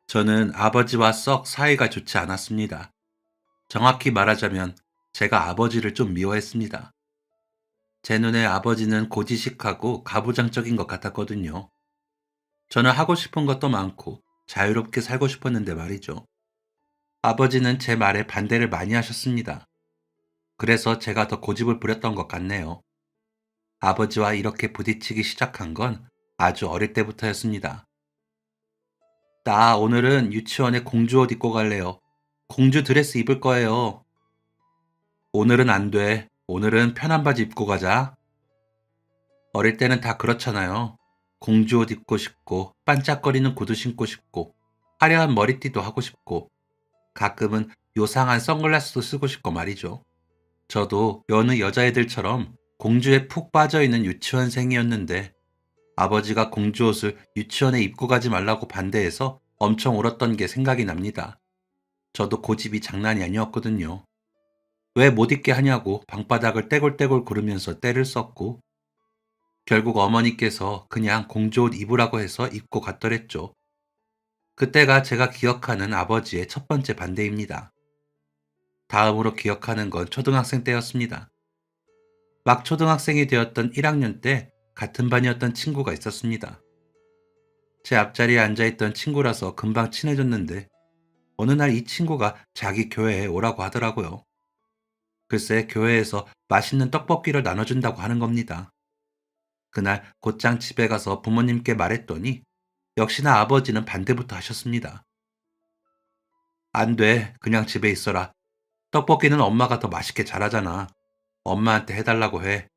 저는 아버지와 썩 사이가 좋지 않았습니다. 정확히 말하자면 제가 아버지를 좀 미워했습니다. 제 눈에 아버지는 고지식하고 가부장적인 것 같았거든요. 저는 하고 싶은 것도 많고 자유롭게 살고 싶었는데 말이죠. 아버지는 제 말에 반대를 많이 하셨습니다. 그래서 제가 더 고집을 부렸던 것 같네요. 아버지와 이렇게 부딪히기 시작한 건 아주 어릴 때부터였습니다. 나 오늘은 유치원에 공주 옷 입고 갈래요. 공주 드레스 입을 거예요. 오늘은 안 돼. 오늘은 편한 바지 입고 가자. 어릴 때는 다 그렇잖아요. 공주 옷 입고 싶고, 반짝거리는 구두 신고 싶고, 화려한 머리띠도 하고 싶고, 가끔은 요상한 선글라스도 쓰고 싶고 말이죠. 저도 여느 여자애들처럼 공주에 푹 빠져있는 유치원생이었는데, 아버지가 공주 옷을 유치원에 입고 가지 말라고 반대해서 엄청 울었던 게 생각이 납니다. 저도 고집이 장난이 아니었거든요. 왜 못 입게 하냐고 방바닥을 떼굴떼굴 구르면서 떼를 썼고, 결국 어머니께서 그냥 공주옷 입으라고 해서 입고 갔더랬죠. 그때가 제가 기억하는 아버지의 첫 번째 반대입니다. 다음으로 기억하는 건 초등학생 때였습니다. 막 초등학생이 되었던 1학년 때 같은 반이었던 친구가 있었습니다. 제 앞자리에 앉아있던 친구라서 금방 친해졌는데 어느 날 이 친구가 자기 교회에 오라고 하더라고요. 글쎄 교회에서 맛있는 떡볶이를 나눠준다고 하는 겁니다. 그날 곧장 집에 가서 부모님께 말했더니 역시나 아버지는 반대부터 하셨습니다. 안 돼. 그냥 집에 있어라. 떡볶이는 엄마가 더 맛있게 잘하잖아. 엄마한테 해달라고 해.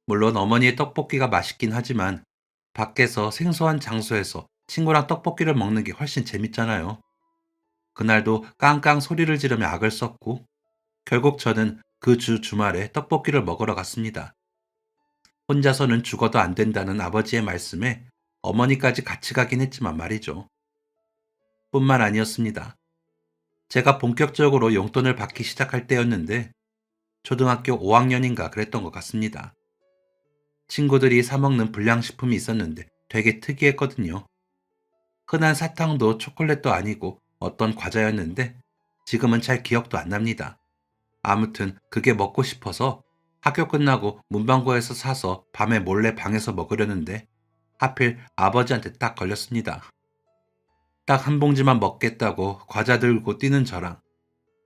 물론 어머니의 떡볶이가 맛있긴 하지만 밖에서 생소한 장소에서 친구랑 떡볶이를 먹는 게 훨씬 재밌잖아요. 그날도 깡깡 소리를 지르며 악을 썼고 결국 저는 그 주말에 떡볶이를 먹으러 갔습니다. 혼자서는 죽어도 안 된다는 아버지의 말씀에 어머니까지 같이 가긴 했지만 말이죠. 뿐만 아니었습니다. 제가 본격적으로 용돈을 받기 시작할 때였는데 초등학교 5학년인가 그랬던 것 같습니다. 친구들이 사먹는 불량식품이 있었는데 되게 특이했거든요. 흔한 사탕도 초콜릿도 아니고 어떤 과자였는데 지금은 잘 기억도 안 납니다. 아무튼 그게 먹고 싶어서 학교 끝나고 문방구에서 사서 밤에 몰래 방에서 먹으려는데 하필 아버지한테 딱 걸렸습니다. 딱 한 봉지만 먹겠다고 과자 들고 뛰는 저랑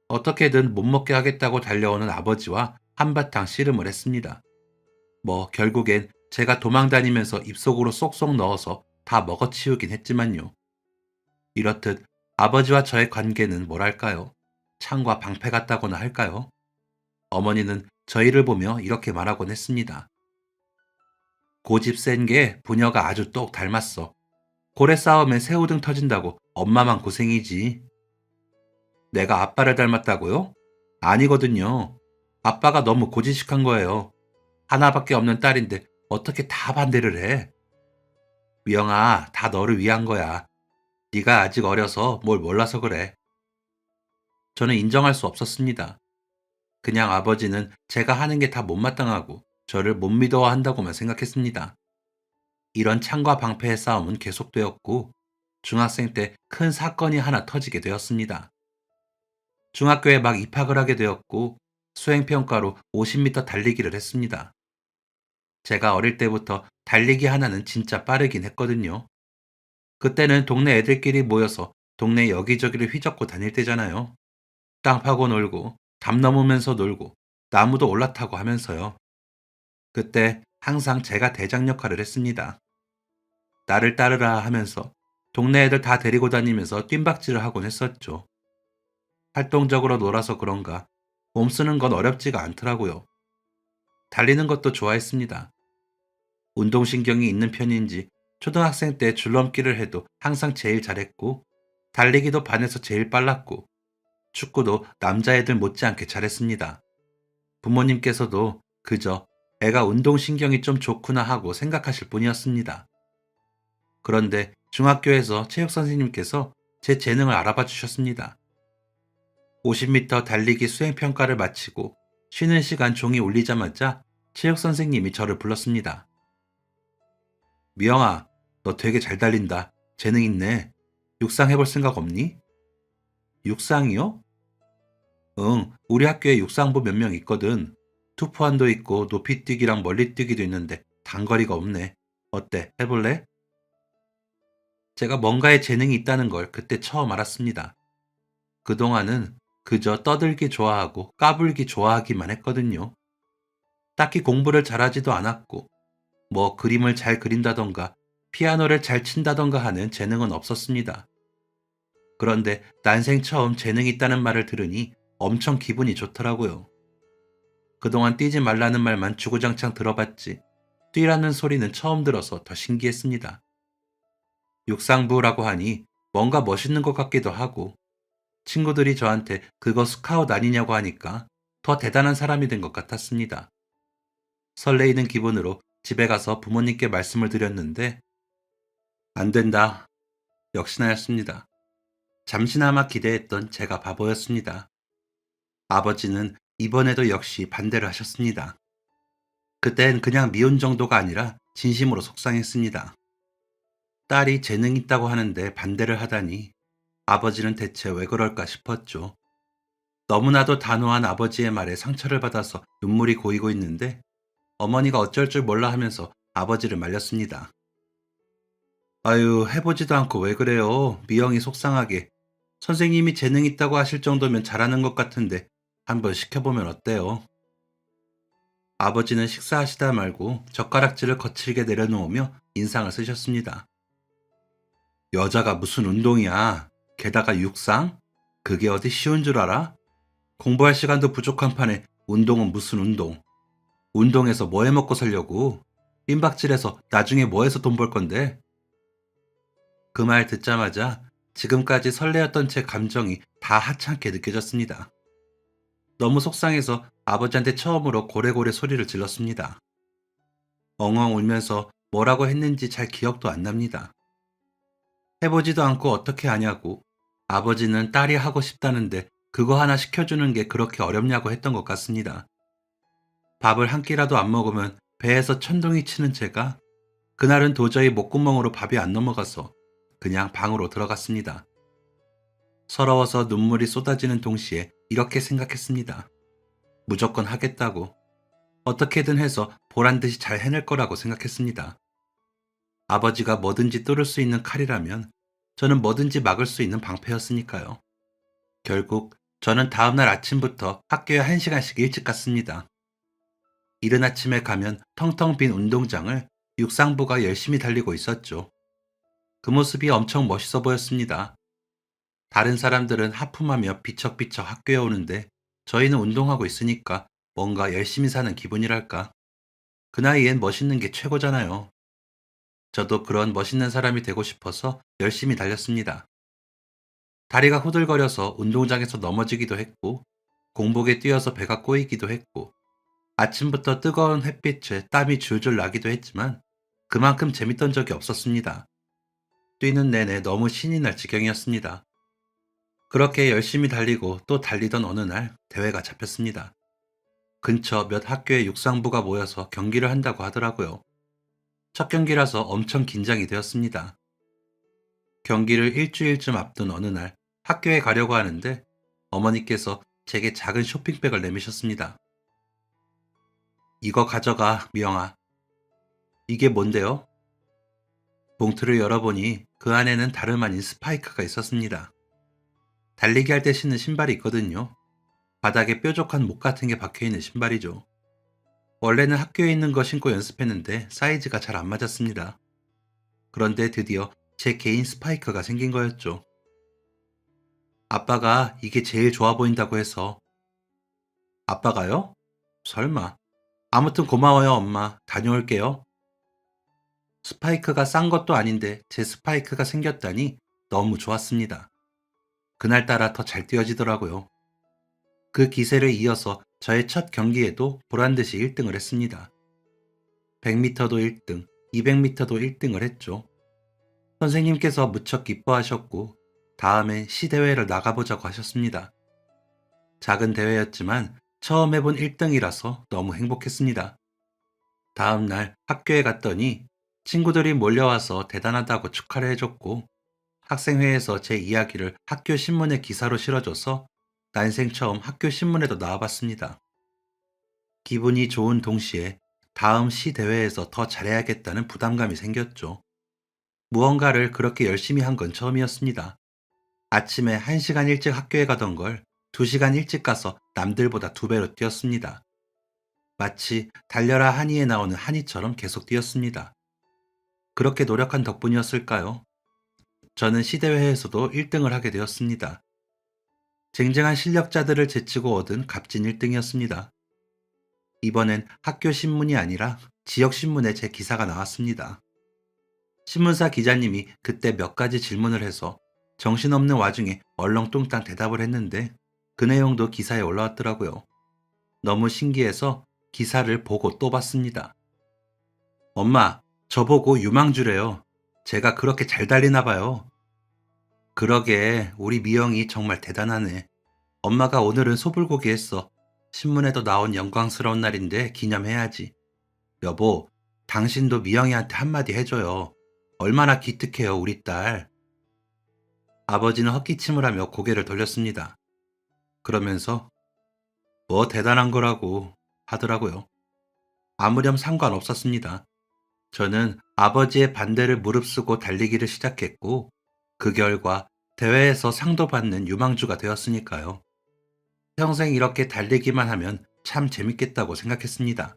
어떻게든 못 먹게 하겠다고 달려오는 아버지와 한바탕 씨름을 했습니다. 뭐 결국엔 제가 도망 다니면서 입속으로 쏙쏙 넣어서 다 먹어치우긴 했지만요. 이렇듯 아버지와 저의 관계는 뭐랄까요? 창과 방패 같다고나 할까요? 어머니는 저희를 보며 이렇게 말하곤 했습니다. 고집 센 게 부녀가 아주 똑 닮았어. 고래 싸움에 새우등 터진다고 엄마만 고생이지. 내가 아빠를 닮았다고요? 아니거든요. 아빠가 너무 고지식한 거예요. 하나밖에 없는 딸인데 어떻게 다 반대를 해? 미영아, 다 너를 위한 거야. 네가 아직 어려서 뭘 몰라서 그래. 저는 인정할 수 없었습니다. 그냥 아버지는 제가 하는 게 다 못마땅하고 저를 못 믿어한다고만 생각했습니다. 이런 창과 방패의 싸움은 계속되었고 중학생 때 큰 사건이 하나 터지게 되었습니다. 중학교에 막 입학을 하게 되었고 수행평가로 50m 달리기를 했습니다. 제가 어릴 때부터 달리기 하나는 진짜 빠르긴 했거든요. 그때는 동네 애들끼리 모여서 동네 여기저기를 휘젓고 다닐 때잖아요. 땅 파고 놀고, 담 넘으면서 놀고, 나무도 올라타고 하면서요. 그때 항상 제가 대장 역할을 했습니다. 나를 따르라 하면서 동네 애들 다 데리고 다니면서 뜀박질을 하곤 했었죠. 활동적으로 놀아서 그런가 몸 쓰는 건 어렵지가 않더라고요. 달리는 것도 좋아했습니다. 운동신경이 있는 편인지 초등학생 때 줄넘기를 해도 항상 제일 잘했고 달리기도 반에서 제일 빨랐고 축구도 남자애들 못지않게 잘했습니다. 부모님께서도 그저 애가 운동신경이 좀 좋구나 하고 생각하실 뿐이었습니다. 그런데 중학교에서 체육선생님께서 제 재능을 알아봐 주셨습니다. 50m 달리기 수행평가를 마치고 쉬는 시간 종이 울리자마자 체육선생님이 저를 불렀습니다. 미영아, 너 되게 잘 달린다. 재능 있네. 육상 해볼 생각 없니? 육상이요? 응, 우리 학교에 육상부 몇 명 있거든. 투포환도 있고 높이뛰기랑 멀리뛰기도 있는데 단거리가 없네. 어때? 해볼래? 제가 뭔가에 재능이 있다는 걸 그때 처음 알았습니다. 그동안은 그저 떠들기 좋아하고 까불기 좋아하기만 했거든요. 딱히 공부를 잘하지도 않았고, 뭐 그림을 잘 그린다던가 피아노를 잘 친다던가 하는 재능은 없었습니다. 그런데 난생 처음 재능이 있다는 말을 들으니 엄청 기분이 좋더라고요. 그동안 뛰지 말라는 말만 주구장창 들어봤지 뛰라는 소리는 처음 들어서 더 신기했습니다. 육상부라고 하니 뭔가 멋있는 것 같기도 하고 친구들이 저한테 그거 스카웃 아니냐고 하니까 더 대단한 사람이 된 것 같았습니다. 설레이는 기분으로 집에 가서 부모님께 말씀을 드렸는데 안 된다. 역시나였습니다. 잠시나마 기대했던 제가 바보였습니다. 아버지는 이번에도 역시 반대를 하셨습니다. 그땐 그냥 미운 정도가 아니라 진심으로 속상했습니다. 딸이 재능 있다고 하는데 반대를 하다니 아버지는 대체 왜 그럴까 싶었죠. 너무나도 단호한 아버지의 말에 상처를 받아서 눈물이 고이고 있는데 어머니가 어쩔 줄 몰라 하면서 아버지를 말렸습니다. 아유, 해보지도 않고 왜 그래요? 미영이 속상하게. 선생님이 재능 있다고 하실 정도면 잘하는 것 같은데 한번 시켜보면 어때요? 아버지는 식사하시다 말고 젓가락질을 거칠게 내려놓으며 인상을 쓰셨습니다. 여자가 무슨 운동이야? 게다가 육상? 그게 어디 쉬운 줄 알아? 공부할 시간도 부족한 판에 운동은 무슨 운동? 운동해서 뭐 해 먹고 살려고? 삔박질해서 나중에 뭐 해서 돈 벌 건데? 그 말 듣자마자 지금까지 설레었던 제 감정이 다 하찮게 느껴졌습니다. 너무 속상해서 아버지한테 처음으로 고래고래 소리를 질렀습니다. 엉엉 울면서 뭐라고 했는지 잘 기억도 안 납니다. 해보지도 않고 어떻게 아냐고. 아버지는 딸이 하고 싶다는데 그거 하나 시켜주는 게 그렇게 어렵냐고 했던 것 같습니다. 밥을 한 끼라도 안 먹으면 배에서 천둥이 치는 제가 그날은 도저히 목구멍으로 밥이 안 넘어가서 그냥 방으로 들어갔습니다. 서러워서 눈물이 쏟아지는 동시에 이렇게 생각했습니다. 무조건 하겠다고. 어떻게든 해서 보란 듯이 잘 해낼 거라고 생각했습니다. 아버지가 뭐든지 뚫을 수 있는 칼이라면 저는 뭐든지 막을 수 있는 방패였으니까요. 결국 저는 다음날 아침부터 학교에 1시간씩 일찍 갔습니다. 이른 아침에 가면 텅텅 빈 운동장을 육상부가 열심히 달리고 있었죠. 그 모습이 엄청 멋있어 보였습니다. 다른 사람들은 하품하며 비척비척 학교에 오는데 저희는 운동하고 있으니까 뭔가 열심히 사는 기분이랄까. 그 나이엔 멋있는 게 최고잖아요. 저도 그런 멋있는 사람이 되고 싶어서 열심히 달렸습니다. 다리가 후들거려서 운동장에서 넘어지기도 했고, 공복에 뛰어서 배가 꼬이기도 했고, 아침부터 뜨거운 햇빛에 땀이 줄줄 나기도 했지만, 그만큼 재밌던 적이 없었습니다. 뛰는 내내 너무 신이 날 지경이었습니다. 그렇게 열심히 달리고 또 달리던 어느 날 대회가 잡혔습니다. 근처 몇 학교의 육상부가 모여서 경기를 한다고 하더라고요. 첫 경기라서 엄청 긴장이 되었습니다. 경기를 일주일쯤 앞둔 어느 날 학교에 가려고 하는데 어머니께서 제게 작은 쇼핑백을 내미셨습니다. 이거 가져가, 미영아. 이게 뭔데요? 봉투를 열어보니 그 안에는 다름 아닌 스파이크가 있었습니다. 달리기 할 때 신는 신발이 있거든요. 바닥에 뾰족한 목 같은 게 박혀있는 신발이죠. 원래는 학교에 있는 거 신고 연습했는데 사이즈가 잘 안 맞았습니다. 그런데 드디어 제 개인 스파이크가 생긴 거였죠. 아빠가 이게 제일 좋아 보인다고 해서. 아빠가요? 설마. 아무튼 고마워요, 엄마. 다녀올게요. 스파이크가 싼 것도 아닌데 제 스파이크가 생겼다니 너무 좋았습니다. 그날따라 더 잘 뛰어지더라고요. 그 기세를 이어서 저의 첫 경기에도 보란듯이 1등을 했습니다. 100m도 1등, 200m도 1등을 했죠. 선생님께서 무척 기뻐하셨고 다음엔 시대회를 나가보자고 하셨습니다. 작은 대회였지만 처음 해본 1등이라서 너무 행복했습니다. 다음 날 학교에 갔더니 친구들이 몰려와서 대단하다고 축하를 해줬고 학생회에서 제 이야기를 학교 신문에 기사로 실어줘서 난생 처음 학교 신문에도 나와봤습니다. 기분이 좋은 동시에 다음 시 대회에서 더 잘해야겠다는 부담감이 생겼죠. 무언가를 그렇게 열심히 한 건 처음이었습니다. 아침에 1시간 일찍 학교에 가던 걸 2시간 일찍 가서 남들보다 2배로 뛰었습니다. 마치 달려라 하니에 나오는 하니처럼 계속 뛰었습니다. 그렇게 노력한 덕분이었을까요? 저는 시대회에서도 1등을 하게 되었습니다. 쟁쟁한 실력자들을 제치고 얻은 값진 1등이었습니다. 이번엔 학교 신문이 아니라 지역 신문에 제 기사가 나왔습니다. 신문사 기자님이 그때 몇 가지 질문을 해서 정신없는 와중에 얼렁뚱땅 대답을 했는데 그 내용도 기사에 올라왔더라고요. 너무 신기해서 기사를 보고 또 봤습니다. 엄마, 저보고 유망주래요. 제가 그렇게 잘 달리나 봐요. 그러게, 우리 미영이 정말 대단하네. 엄마가 오늘은 소불고기 했어. 신문에도 나온 영광스러운 날인데 기념해야지. 여보, 당신도 미영이한테 한마디 해줘요. 얼마나 기특해요, 우리 딸. 아버지는 헛기침을 하며 고개를 돌렸습니다. 그러면서 뭐 대단한 거라고 하더라고요. 아무렴 상관없었습니다. 저는 아버지의 반대를 무릅쓰고 달리기를 시작했고 그 결과 대회에서 상도 받는 유망주가 되었으니까요. 평생 이렇게 달리기만 하면 참 재밌겠다고 생각했습니다.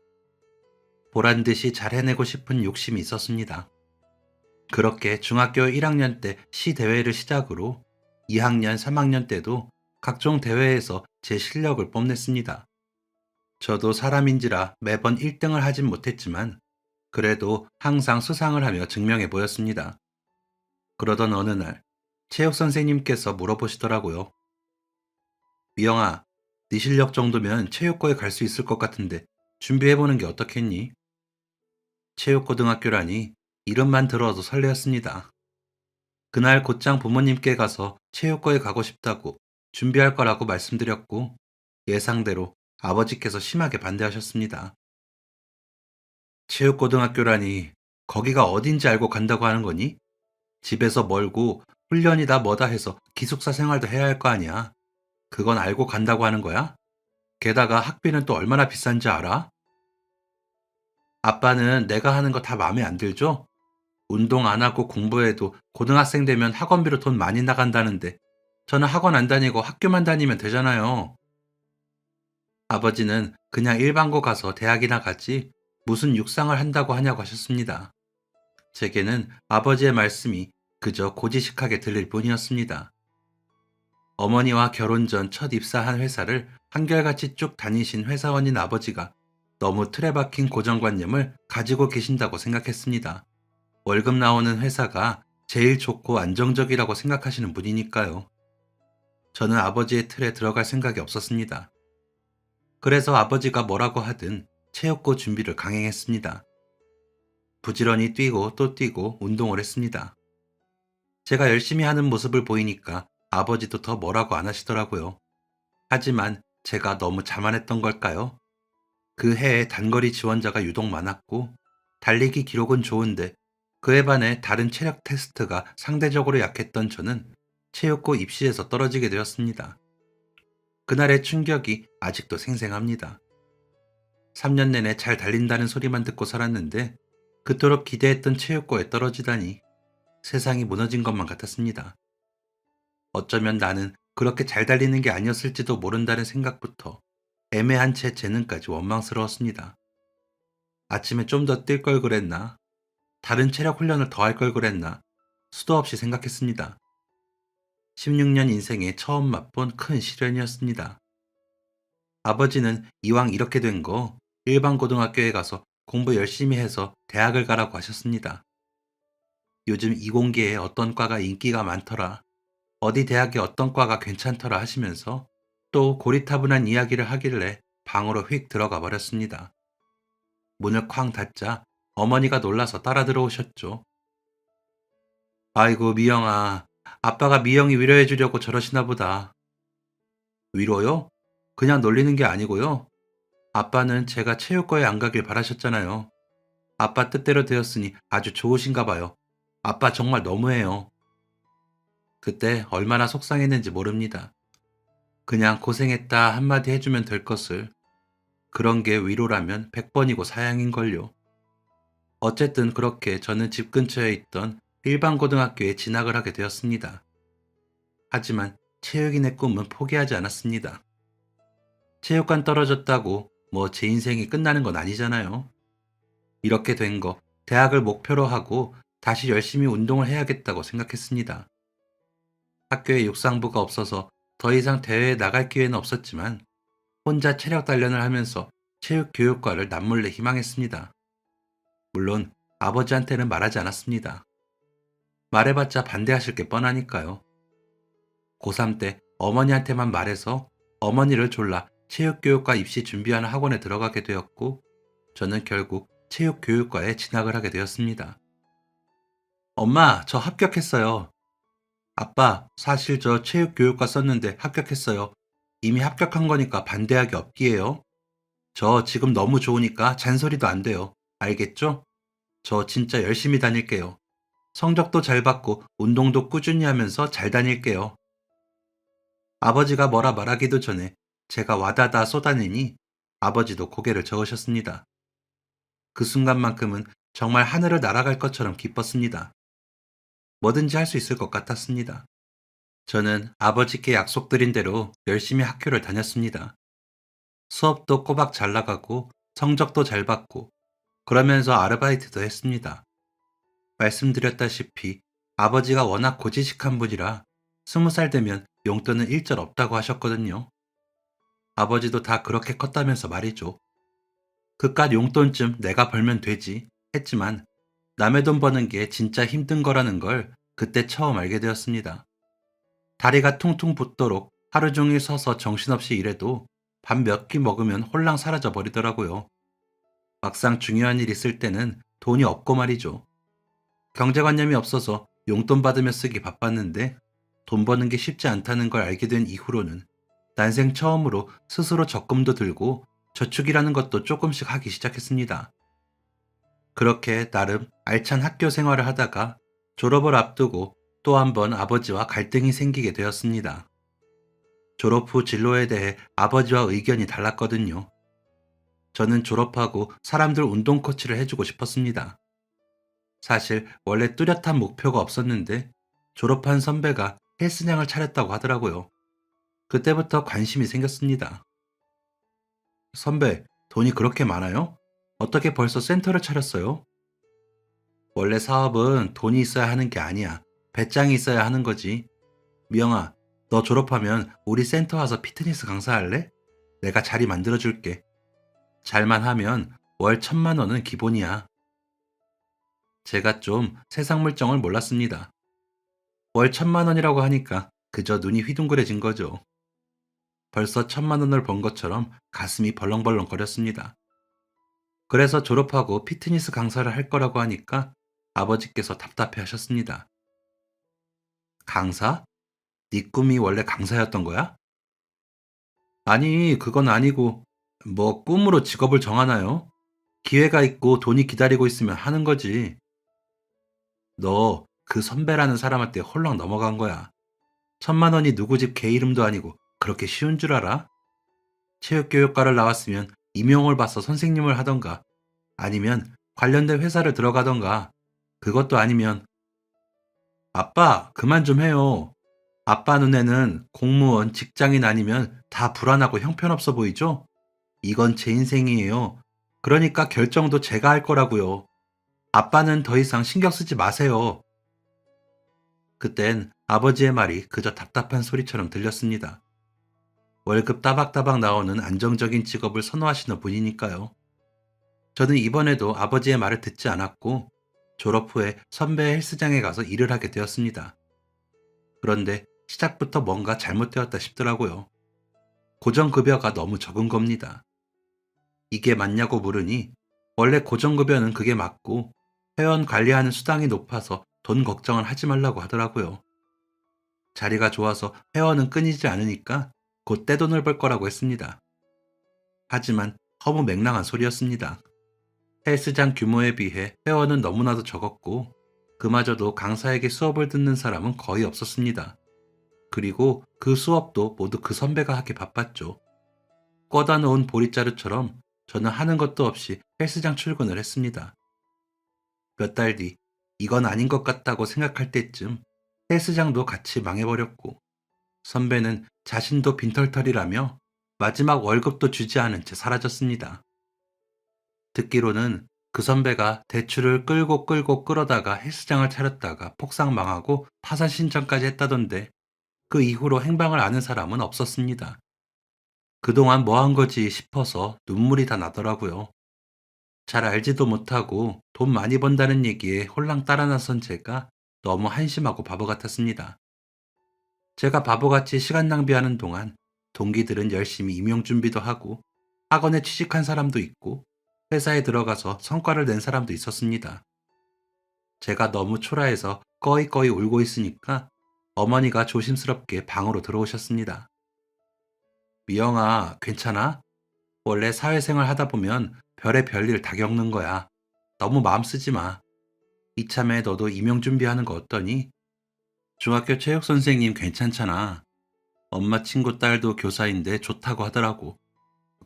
보란 듯이 잘 해내고 싶은 욕심이 있었습니다. 그렇게 중학교 1학년 때 시대회를 시작으로 2학년, 3학년 때도 각종 대회에서 제 실력을 뽐냈습니다. 저도 사람인지라 매번 1등을 하진 못했지만 그래도 항상 수상을 하며 증명해 보였습니다. 그러던 어느 날 체육 선생님께서 물어보시더라고요. 미영아, 네 실력 정도면 체육고에 갈 수 있을 것 같은데 준비해보는 게 어떻겠니? 체육고등학교라니 이름만 들어도 설레었습니다. 그날 곧장 부모님께 가서 체육고에 가고 싶다고 준비할 거라고 말씀드렸고 예상대로 아버지께서 심하게 반대하셨습니다. 체육고등학교라니 거기가 어딘지 알고 간다고 하는 거니? 집에서 멀고 훈련이다 뭐다 해서 기숙사 생활도 해야 할 거 아니야. 그건 알고 간다고 하는 거야? 게다가 학비는 또 얼마나 비싼지 알아? 아빠는 내가 하는 거 다 마음에 안 들죠? 운동 안 하고 공부해도 고등학생 되면 학원비로 돈 많이 나간다는데 저는 학원 안 다니고 학교만 다니면 되잖아요. 아버지는 그냥 일반고 가서 대학이나 갔지 무슨 육상을 한다고 하냐고 하셨습니다. 제게는 아버지의 말씀이 그저 고지식하게 들릴 뿐이었습니다. 어머니와 결혼 전 첫 입사한 회사를 한결같이 쭉 다니신 회사원인 아버지가 너무 틀에 박힌 고정관념을 가지고 계신다고 생각했습니다. 월급 나오는 회사가 제일 좋고 안정적이라고 생각하시는 분이니까요. 저는 아버지의 틀에 들어갈 생각이 없었습니다. 그래서 아버지가 뭐라고 하든 체육고 준비를 강행했습니다. 부지런히 뛰고 또 뛰고 운동을 했습니다. 제가 열심히 하는 모습을 보이니까 아버지도 더 뭐라고 안 하시더라고요. 하지만 제가 너무 자만했던 걸까요? 그 해에 단거리 지원자가 유독 많았고 달리기 기록은 좋은데 그에 반해 다른 체력 테스트가 상대적으로 약했던 저는 체육고 입시에서 떨어지게 되었습니다. 그날의 충격이 아직도 생생합니다. 3년 내내 잘 달린다는 소리만 듣고 살았는데 그토록 기대했던 체육고에 떨어지다니 세상이 무너진 것만 같았습니다. 어쩌면 나는 그렇게 잘 달리는 게 아니었을지도 모른다는 생각부터 애매한 채 재능까지 원망스러웠습니다. 아침에 좀 더 뛸 걸 그랬나? 다른 체력 훈련을 더 할 걸 그랬나? 수도 없이 생각했습니다. 16년 인생에 처음 맛본 큰 시련이었습니다. 아버지는 이왕 이렇게 된 거 일반 고등학교에 가서 공부 열심히 해서 대학을 가라고 하셨습니다. 요즘 이공계에 어떤 과가 인기가 많더라. 어디 대학에 어떤 과가 괜찮더라 하시면서 또 고리타분한 이야기를 하길래 방으로 휙 들어가 버렸습니다. 문을 쾅 닫자 어머니가 놀라서 따라 들어오셨죠. 아이고 미영아, 아빠가 미영이 위로해 주려고 저러시나 보다. 위로요? 그냥 놀리는 게 아니고요. 아빠는 제가 체육과에 안 가길 바라셨잖아요. 아빠 뜻대로 되었으니 아주 좋으신가 봐요. 아빠 정말 너무해요. 그때 얼마나 속상했는지 모릅니다. 그냥 고생했다 한마디 해주면 될 것을. 그런 게 위로라면 100번이고 사양인걸요. 어쨌든 그렇게 저는 집 근처에 있던 일반 고등학교에 진학을 하게 되었습니다. 하지만 체육인의 꿈은 포기하지 않았습니다. 체육관 떨어졌다고 뭐 제 인생이 끝나는 건 아니잖아요. 이렇게 된 거 대학을 목표로 하고 다시 열심히 운동을 해야겠다고 생각했습니다. 학교에 육상부가 없어서 더 이상 대회에 나갈 기회는 없었지만 혼자 체력 단련을 하면서 체육교육과를 남몰래 희망했습니다. 물론 아버지한테는 말하지 않았습니다. 말해봤자 반대하실 게 뻔하니까요. 고3 때 어머니한테만 말해서 어머니를 졸라 체육교육과 입시 준비하는 학원에 들어가게 되었고, 저는 결국 체육교육과에 진학을 하게 되었습니다. 엄마, 저 합격했어요. 아빠, 사실 저 체육교육과 썼는데 합격했어요. 이미 합격한 거니까 반대하기 없기에요. 저 지금 너무 좋으니까 잔소리도 안 돼요. 알겠죠? 저 진짜 열심히 다닐게요. 성적도 잘 받고 운동도 꾸준히 하면서 잘 다닐게요. 아버지가 뭐라 말하기도 전에 제가 와다다 쏟아내니 아버지도 고개를 저으셨습니다. 그 순간만큼은 정말 하늘을 날아갈 것처럼 기뻤습니다. 뭐든지 할 수 있을 것 같았습니다. 저는 아버지께 약속드린 대로 열심히 학교를 다녔습니다. 수업도 꼬박 잘 나가고 성적도 잘 받고 그러면서 아르바이트도 했습니다. 말씀드렸다시피 아버지가 워낙 고지식한 분이라 20살 되면 용돈은 일절 없다고 하셨거든요. 아버지도 다 그렇게 컸다면서 말이죠. 그깟 용돈쯤 내가 벌면 되지 했지만 남의 돈 버는 게 진짜 힘든 거라는 걸 그때 처음 알게 되었습니다. 다리가 퉁퉁 붓도록 하루 종일 서서 정신없이 일해도 밥 몇 끼 먹으면 홀랑 사라져 버리더라고요. 막상 중요한 일 있을 때는 돈이 없고 말이죠. 경제관념이 없어서 용돈 받으며 쓰기 바빴는데 돈 버는 게 쉽지 않다는 걸 알게 된 이후로는 난생 처음으로 스스로 적금도 들고 저축이라는 것도 조금씩 하기 시작했습니다. 그렇게 나름 알찬 학교 생활을 하다가 졸업을 앞두고 또 한 번 아버지와 갈등이 생기게 되었습니다. 졸업 후 진로에 대해 아버지와 의견이 달랐거든요. 저는 졸업하고 사람들 운동 코치를 해주고 싶었습니다. 사실 원래 뚜렷한 목표가 없었는데 졸업한 선배가 헬스장을 차렸다고 하더라고요. 그때부터 관심이 생겼습니다. 선배, 돈이 그렇게 많아요? 어떻게 벌써 센터를 차렸어요? 원래 사업은 돈이 있어야 하는 게 아니야. 배짱이 있어야 하는 거지. 미영아, 너 졸업하면 우리 센터 와서 피트니스 강사할래? 내가 자리 만들어줄게. 잘만 하면 월 1,000만 원은 기본이야. 제가 좀 세상 물정을 몰랐습니다. 월 1,000만 원이라고 하니까 그저 눈이 휘둥그레진 거죠. 벌써 1,000만 원을 번 것처럼 가슴이 벌렁벌렁 거렸습니다. 그래서 졸업하고 피트니스 강사를 할 거라고 하니까 아버지께서 답답해 하셨습니다. 강사? 네 꿈이 원래 강사였던 거야? 아니, 그건 아니고, 뭐 꿈으로 직업을 정하나요? 기회가 있고 돈이 기다리고 있으면 하는 거지. 너 그 선배라는 사람한테 홀랑 넘어간 거야. 1,000만 원이 누구 집 개 이름도 아니고 그렇게 쉬운 줄 알아? 체육교육과를 나왔으면 임용을 봐서 선생님을 하던가 아니면 관련된 회사를 들어가던가 그것도 아니면 아빠 그만 좀 해요. 아빠 눈에는 공무원, 직장인 아니면 다 불안하고 형편없어 보이죠? 이건 제 인생이에요. 그러니까 결정도 제가 할 거라고요. 아빠는 더 이상 신경 쓰지 마세요. 그땐 아버지의 말이 그저 답답한 소리처럼 들렸습니다. 월급 따박따박 나오는 안정적인 직업을 선호하시는 분이니까요. 저는 이번에도 아버지의 말을 듣지 않았고 졸업 후에 선배 헬스장에 가서 일을 하게 되었습니다. 그런데 시작부터 뭔가 잘못되었다 싶더라고요. 고정급여가 너무 적은 겁니다. 이게 맞냐고 물으니 원래 고정급여는 그게 맞고 회원 관리하는 수당이 높아서 돈 걱정을 하지 말라고 하더라고요. 자리가 좋아서 회원은 끊이지 않으니까 곧 떼돈을 벌 거라고 했습니다. 하지만 허무 맹랑한 소리였습니다. 헬스장 규모에 비해 회원은 너무나도 적었고 그마저도 강사에게 수업을 듣는 사람은 거의 없었습니다. 그리고 그 수업도 모두 그 선배가 하기 바빴죠. 꺼다 놓은 보릿자루처럼 저는 하는 것도 없이 헬스장 출근을 했습니다. 몇 달 뒤, 이건 아닌 것 같다고 생각할 때쯤 헬스장도 같이 망해버렸고, 선배는 자신도 빈털털이라며 마지막 월급도 주지 않은 채 사라졌습니다. 듣기로는 그 선배가 대출을 끌고 끌고 끌어다가 헬스장을 차렸다가 폭삭 망하고 파산 신청까지 했다던데, 그 이후로 행방을 아는 사람은 없었습니다. 그동안 뭐 한 거지 싶어서 눈물이 다 나더라고요. 잘 알지도 못하고 돈 많이 번다는 얘기에 홀랑 따라 나선 제가 너무 한심하고 바보 같았습니다. 제가 바보같이 시간 낭비하는 동안 동기들은 열심히 임용 준비도 하고 학원에 취직한 사람도 있고 회사에 들어가서 성과를 낸 사람도 있었습니다. 제가 너무 초라해서 꺼이꺼이 울고 있으니까 어머니가 조심스럽게 방으로 들어오셨습니다. 미영아, 괜찮아? 원래 사회생활 하다 보면 별의 별일 다 겪는 거야. 너무 마음 쓰지 마. 이참에 너도 임용 준비하는 거 어떠니? 중학교 체육 선생님 괜찮잖아. 엄마 친구 딸도 교사인데 좋다고 하더라고.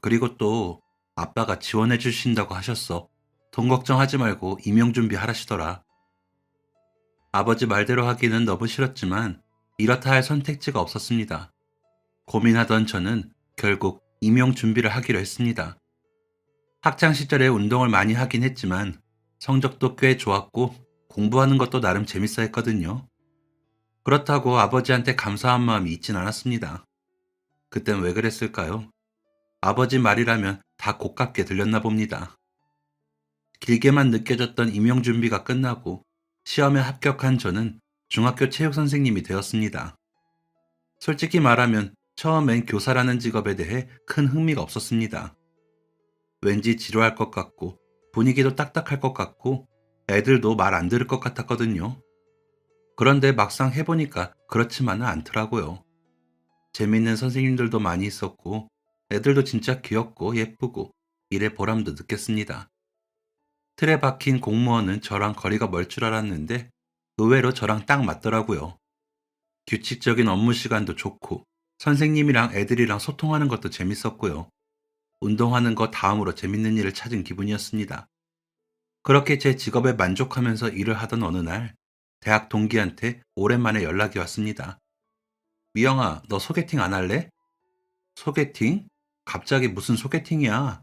그리고 또 아빠가 지원해 주신다고 하셨어. 돈 걱정하지 말고 임용 준비하라시더라. 아버지 말대로 하기는 너무 싫었지만 이렇다 할 선택지가 없었습니다. 고민하던 저는 결국 임용 준비를 하기로 했습니다. 학창 시절에 운동을 많이 하긴 했지만 성적도 꽤 좋았고 공부하는 것도 나름 재밌어 했거든요. 그렇다고 아버지한테 감사한 마음이 있진 않았습니다. 그땐 왜 그랬을까요? 아버지 말이라면 다 고깝게 들렸나 봅니다. 길게만 느껴졌던 임용 준비가 끝나고 시험에 합격한 저는 중학교 체육 선생님이 되었습니다. 솔직히 말하면 처음엔 교사라는 직업에 대해 큰 흥미가 없었습니다. 왠지 지루할 것 같고 분위기도 딱딱할 것 같고 애들도 말 안 들을 것 같았거든요. 그런데 막상 해보니까 그렇지만은 않더라고요. 재밌는 선생님들도 많이 있었고 애들도 진짜 귀엽고 예쁘고 일의 보람도 느꼈습니다. 틀에 박힌 공무원은 저랑 거리가 멀 줄 알았는데 의외로 저랑 딱 맞더라고요. 규칙적인 업무 시간도 좋고 선생님이랑 애들이랑 소통하는 것도 재밌었고요. 운동하는 거 다음으로 재밌는 일을 찾은 기분이었습니다. 그렇게 제 직업에 만족하면서 일을 하던 어느 날 대학 동기한테 오랜만에 연락이 왔습니다. 미영아, 너 소개팅 안 할래? 소개팅? 갑자기 무슨 소개팅이야?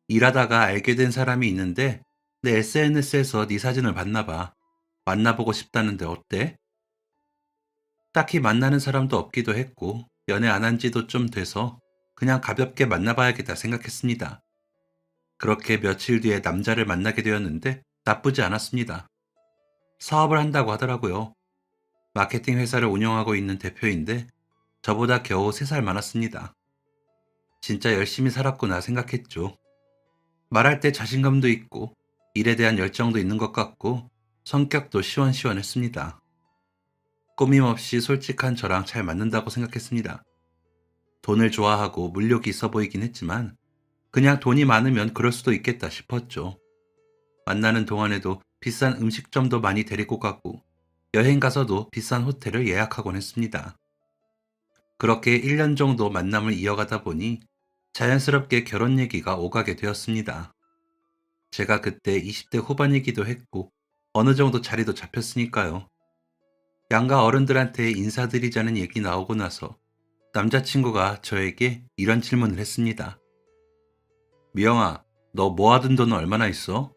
일하다가 알게 된 사람이 있는데 내 SNS에서 네 사진을 봤나 봐. 만나보고 싶다는데 어때? 딱히 만나는 사람도 없기도 했고 연애 안 한 지도 좀 돼서 그냥 가볍게 만나봐야겠다 생각했습니다. 그렇게 며칠 뒤에 남자를 만나게 되었는데 나쁘지 않았습니다. 사업을 한다고 하더라고요. 마케팅 회사를 운영하고 있는 대표인데 저보다 겨우 3살 많았습니다. 진짜 열심히 살았구나 생각했죠. 말할 때 자신감도 있고 일에 대한 열정도 있는 것 같고 성격도 시원시원했습니다. 꾸밈없이 솔직한 저랑 잘 맞는다고 생각했습니다. 돈을 좋아하고 물욕이 있어 보이긴 했지만 그냥 돈이 많으면 그럴 수도 있겠다 싶었죠. 만나는 동안에도 비싼 음식점도 많이 데리고 가고 여행 가서도 비싼 호텔을 예약하곤 했습니다. 그렇게 1년 정도 만남을 이어가다 보니 자연스럽게 결혼 얘기가 오가게 되었습니다. 제가 그때 20대 후반이기도 했고 어느 정도 자리도 잡혔으니까요. 양가 어른들한테 인사드리자는 얘기 나오고 나서 남자친구가 저에게 이런 질문을 했습니다. 미영아, 너 모아둔 돈은 얼마나 있어?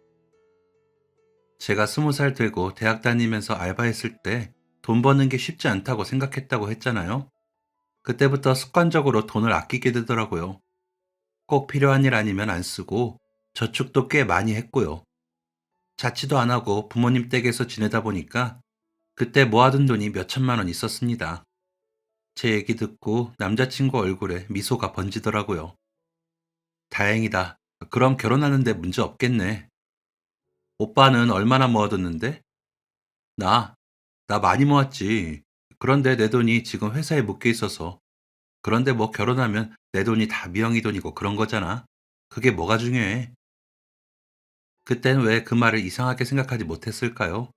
제가 20살 되고 대학 다니면서 알바했을 때 돈 버는 게 쉽지 않다고 생각했다고 했잖아요. 그때부터 습관적으로 돈을 아끼게 되더라고요. 꼭 필요한 일 아니면 안 쓰고 저축도 꽤 많이 했고요. 자취도 안 하고 부모님 댁에서 지내다 보니까 그때 모아둔 돈이 몇 천만 원 있었습니다. 제 얘기 듣고 남자친구 얼굴에 미소가 번지더라고요. 다행이다. 그럼 결혼하는데 문제 없겠네. 오빠는 얼마나 모아뒀는데? 나, 나 많이 모았지. 그런데 내 돈이 지금 회사에 묶여 있어서. 그런데 뭐 결혼하면 내 돈이 다 미영이 돈이고 그런 거잖아. 그게 뭐가 중요해? 그땐 왜 그 말을 이상하게 생각하지 못했을까요?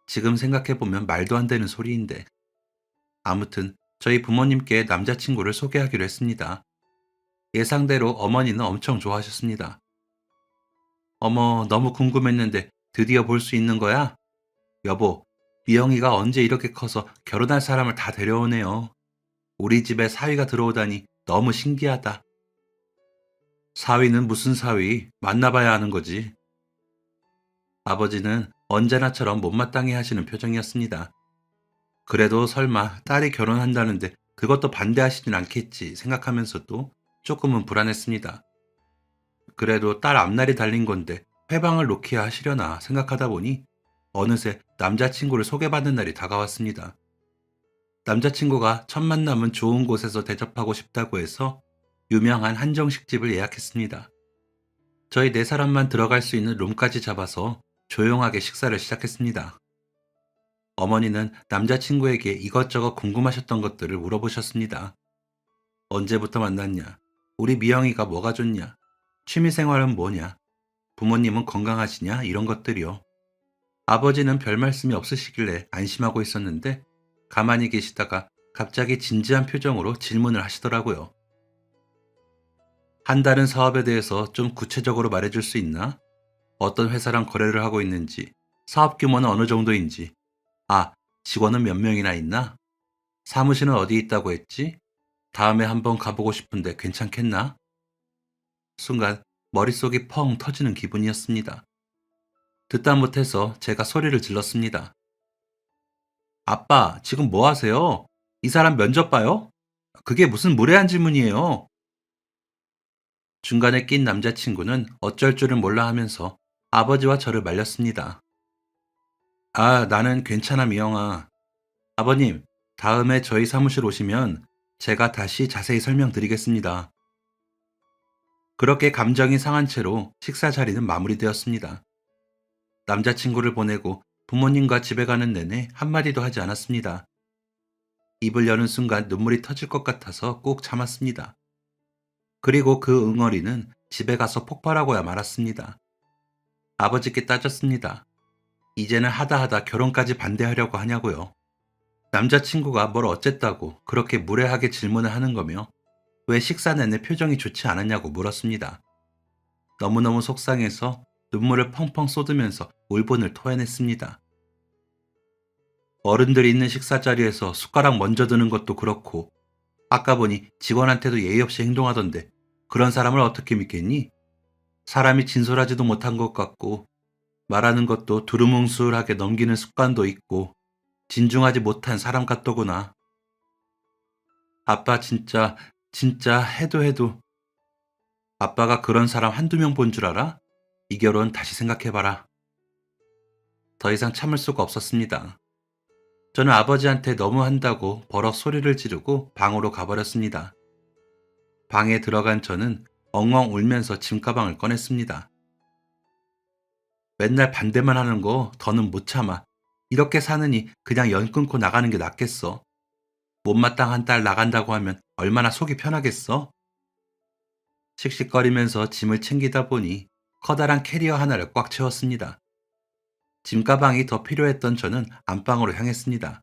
지금 생각해보면 말도 안 되는 소리인데. 아무튼 저희 부모님께 남자친구를 소개하기로 했습니다. 예상대로 어머니는 엄청 좋아하셨습니다. 어머, 너무 궁금했는데 드디어 볼 수 있는 거야? 여보, 미영이가 언제 이렇게 커서 결혼할 사람을 다 데려오네요. 우리 집에 사위가 들어오다니 너무 신기하다. 사위는 무슨 사위? 만나봐야 하는 거지. 아버지는 언제나처럼 못마땅해 하시는 표정이었습니다. 그래도 설마 딸이 결혼한다는데 그것도 반대하시진 않겠지 생각하면서도 조금은 불안했습니다. 그래도 딸 앞날이 달린 건데 회방을 놓기야 하시려나 생각하다 보니 어느새 남자친구를 소개받는 날이 다가왔습니다. 남자친구가 첫 만남은 좋은 곳에서 대접하고 싶다고 해서 유명한 한정식집을 예약했습니다. 저희 네 사람만 들어갈 수 있는 룸까지 잡아서 조용하게 식사를 시작했습니다. 어머니는 남자친구에게 이것저것 궁금하셨던 것들을 물어보셨습니다. 언제부터 만났냐? 우리 미영이가 뭐가 좋냐? 취미생활은 뭐냐? 부모님은 건강하시냐? 이런 것들이요. 아버지는 별 말씀이 없으시길래 안심하고 있었는데 가만히 계시다가 갑자기 진지한 표정으로 질문을 하시더라고요. 한다는 사업에 대해서 좀 구체적으로 말해줄 수 있나? 어떤 회사랑 거래를 하고 있는지, 사업 규모는 어느 정도인지, 아, 직원은 몇 명이나 있나? 사무실은 어디 있다고 했지? 다음에 한번 가보고 싶은데 괜찮겠나? 순간 머릿속이 펑 터지는 기분이었습니다. 듣다 못해서 제가 소리를 질렀습니다. 아빠, 지금 뭐 하세요? 이 사람 면접 봐요? 그게 무슨 무례한 질문이에요? 중간에 낀 남자친구는 어쩔 줄을 몰라 하면서 아버지와 저를 말렸습니다. 아, 나는 괜찮아, 미영아. 아버님, 다음에 저희 사무실 오시면 제가 다시 자세히 설명드리겠습니다. 그렇게 감정이 상한 채로 식사 자리는 마무리되었습니다. 남자친구를 보내고 부모님과 집에 가는 내내 한마디도 하지 않았습니다. 입을 여는 순간 눈물이 터질 것 같아서 꾹 참았습니다. 그리고 그 응어리는 집에 가서 폭발하고야 말았습니다. 아버지께 따졌습니다. 이제는 하다 결혼까지 반대하려고 하냐고요. 남자친구가 뭘 어쨌다고 그렇게 무례하게 질문을 하는 거며 왜 식사 내내 표정이 좋지 않았냐고 물었습니다. 너무너무 속상해서 눈물을 펑펑 쏟으면서 울분을 토해냈습니다. 어른들이 있는 식사 자리에서 숟가락 먼저 드는 것도 그렇고 아까 보니 직원한테도 예의 없이 행동하던데 그런 사람을 어떻게 믿겠니? 사람이 진솔하지도 못한 것 같고 말하는 것도 두루뭉술하게 넘기는 습관도 있고 진중하지 못한 사람 같더구나. 아빠 진짜 해도 아빠가 그런 사람 한두 명 본 줄 알아? 이 결혼 다시 생각해봐라. 더 이상 참을 수가 없었습니다. 저는 아버지한테 너무 한다고 버럭 소리를 지르고 방으로 가버렸습니다. 방에 들어간 저는 엉엉 울면서 짐가방을 꺼냈습니다. 맨날 반대만 하는 거 더는 못 참아. 이렇게 사느니 그냥 연 끊고 나가는 게 낫겠어. 못마땅한 딸 나간다고 하면 얼마나 속이 편하겠어? 씩씩거리면서 짐을 챙기다 보니 커다란 캐리어 하나를 꽉 채웠습니다. 짐가방이 더 필요했던 저는 안방으로 향했습니다.